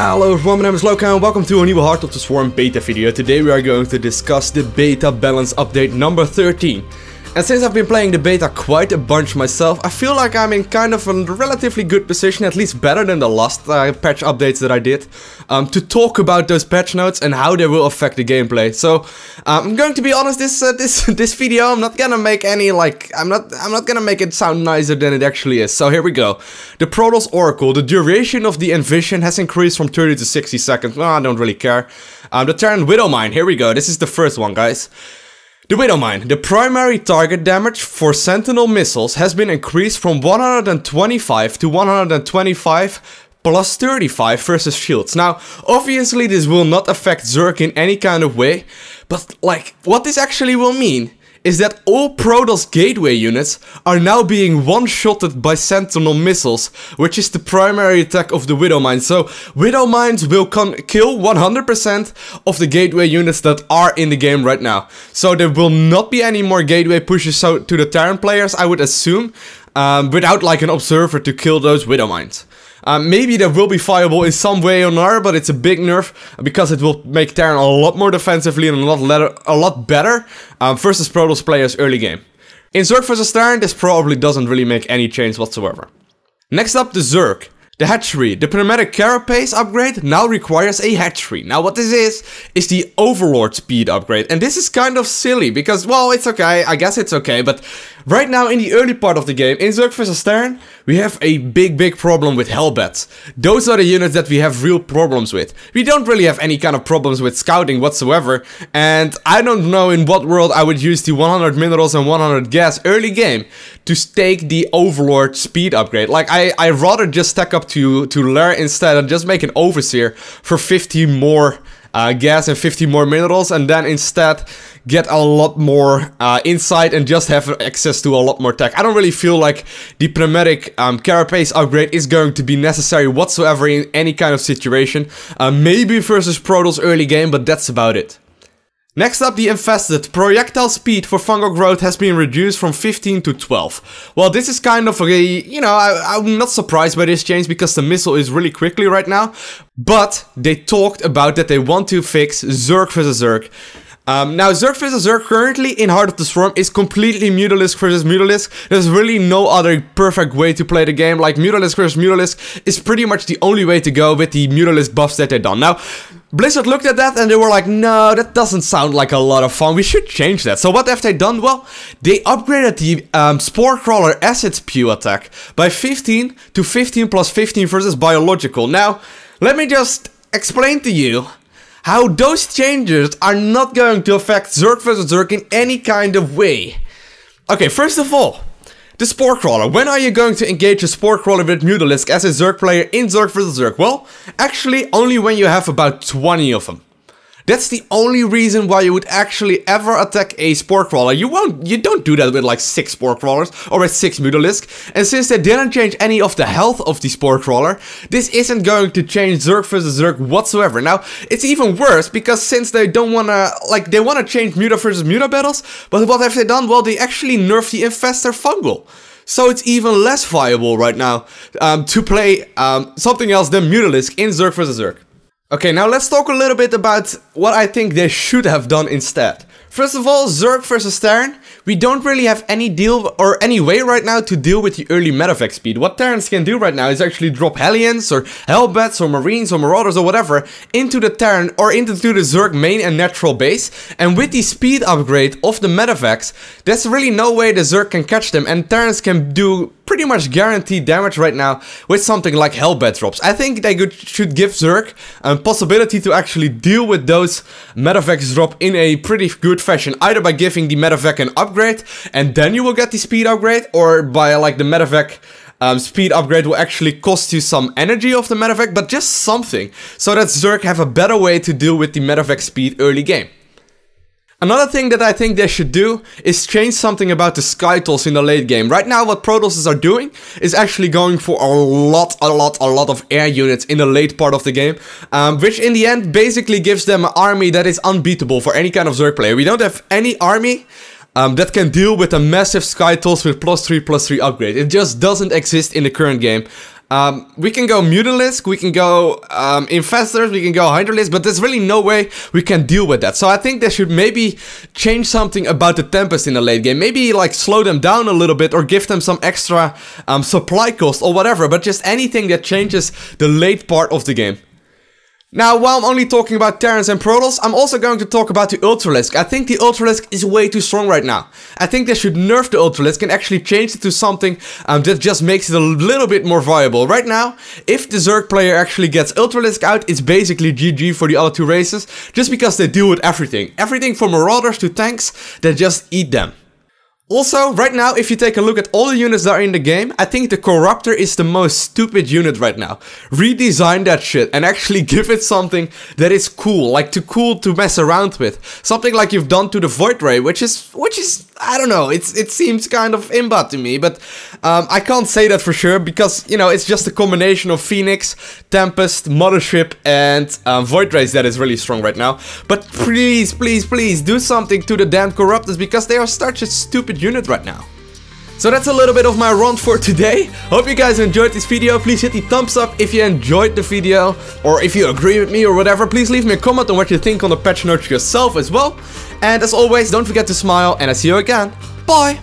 Hello everyone, my name is Lowko and welcome to a new Heart of the Swarm beta video. Today we are going to discuss the beta balance update number 13. And since I've been playing the beta quite a bunch myself, I feel like I'm in kind of a relatively good position, at least better than the last patch updates that I did, to talk about those patch notes and how they will affect the gameplay. So I'm going to be honest, this video I'm not gonna make any I'm not gonna make it sound nicer than it actually is. So here we go. The Protoss Oracle, the duration of the Envision has increased from 30 to 60 seconds. Well, I don't really care. The Terran Widowmine, here we go. This is the first one, guys. The Widowmine, the primary target damage for Sentinel missiles has been increased from 125 to 125 plus 35 versus shields. Now, obviously this will not affect Zerg in any kind of way, but like, what this actually will mean is that all Protoss gateway units are now being one-shotted by Sentinel missiles, which is the primary attack of the Widowmine. So, Widowmines will kill 100% of the gateway units that are in the game right now. So there will not be any more gateway pushes to the Terran players, I would assume, without like an observer to kill those Widowmines. Maybe that will be viable in some way or another, but it's a big nerf because it will make Terran a lot more defensively and a lot better versus Protoss players early game. In Zerg vs Terran, this probably doesn't really make any change whatsoever. Next up, the Zerg. The hatchery, the pneumatic carapace upgrade now requires a hatchery. Now what this is the overlord speed upgrade. And this is kind of silly because, well, it's okay, I guess it's okay, but right now in the early part of the game, in Zerg vs Terran, we have a big problem with Hellbats. Those are the units that we have real problems with. We don't really have any kind of problems with scouting whatsoever, and I don't know in what world I would use the 100 minerals and 100 gas early game to stake the overlord speed upgrade. Like, I rather just stack up to Lair instead and just make an overseer for 50 more gas and 50 more minerals, and then instead get a lot more insight and just have access to a lot more tech. I don't really feel like the pneumatic carapace upgrade is going to be necessary whatsoever in any kind of situation. Maybe versus Protoss early game, but that's about it. Next up, the Infested. Projectile speed for fungal growth has been reduced from 15 to 12. Well, this is kind of a, you know, I'm not surprised by this change because the missile is really quickly right now. But they talked about that they want to fix Zerg vs Zerg. Now, Zerg vs Zerg currently in Heart of the Swarm is completely Mutalisk versus Mutalisk. There's really no other perfect way to play the game. Like, Mutalisk versus Mutalisk is pretty much the only way to go with the Mutalisk buffs that they've done. Now, Blizzard looked at that and they were like, no, that doesn't sound like a lot of fun. We should change that. So what have they done? Well, they upgraded the Spore Crawler Acid Spew attack by 15 to 15 plus 15 versus Biological. Now, let me just explain to you how those changes are not going to affect Zerg vs Zerg in any kind of way. Okay, first of all, the Spore Crawler. When are you going to engage a Spore Crawler with Mutalisk as a Zerg player in Zerg vs Zerg? Well, actually only when you have about 20 of them. That's the only reason why you would actually ever attack a Spore Crawler. You don't do that with like 6 Spore Crawlers or with 6 Mutalisk. And since they didn't change any of the health of the Spore Crawler, this isn't going to change Zerg vs Zerg whatsoever. Now, it's even worse because since they don't wanna, like, they wanna change Muta versus Muta battles, but what have they done? Well, they actually nerfed the Infestor Fungal. So it's even less viable right now to play something else than Mutalisk in Zerg vs Zerg. Okay, now let's talk a little bit about what I think they should have done instead. First of all, Zerg vs Terran, we don't really have any deal or any way right now to deal with the early medevac speed. What Terrans can do right now is actually drop Hellions or Hellbats or Marines or Marauders or whatever into the Terran or into the Zerg main and natural base. And with the speed upgrade of the medevacs, there's really no way the Zerg can catch them, and Terrans can do pretty much guaranteed damage right now with something like Hellbat drops. I think they should give Zerg a possibility to actually deal with those medevacs drop in a pretty good fashion, either by giving the medevac an upgrade and then you will get the speed upgrade, or by like the medevac speed upgrade will actually cost you some energy of the medevac, but just something so that Zerg have a better way to deal with the medevac speed early game. Another thing that I think they should do is change something about the sky tools in the late game. Right now what Protoss are doing is actually going for a lot of air units in the late part of the game, which in the end basically gives them an army that is unbeatable for any kind of Zerg player. We don't have any army that can deal with a massive sky tools with +3/+3 upgrade. It just doesn't exist in the current game. We can go Mutalisk, we can go Infestors, we can go Hydralisk, but there's really no way we can deal with that. So I think they should maybe change something about the Tempest in the late game. Maybe like slow them down a little bit or give them some extra supply cost or whatever, but just anything that changes the late part of the game. Now, while I'm only talking about Terrans and Protoss, I'm also going to talk about the Ultralisk. I think the Ultralisk is way too strong right now. I think they should nerf the Ultralisk and actually change it to something that just makes it a little bit more viable. Right now, if the Zerg player actually gets Ultralisk out, it's basically GG for the other two races, just because they deal with everything. Everything from Marauders to tanks, they just eat them. Also, right now, if you take a look at all the units that are in the game, I think the Corruptor is the most stupid unit right now. Redesign that shit and actually give it something that is cool, like too cool to mess around with. Something like you've done to the Void Ray, which is I don't know, it seems kind of imba to me, but I can't say that for sure because, you know, it's just a combination of Phoenix, Tempest, Mothership, and Void Rays that is really strong right now. But please, please, please do something to the damn Corruptors because they are such a stupid unit right now. So that's a little bit of my rant for today. Hope you guys enjoyed this video. Please hit the thumbs up if you enjoyed the video, or if you agree with me or whatever. Please leave me a comment on what you think on the patch notes yourself as well. And as always, don't forget to smile, and I see you again. Bye!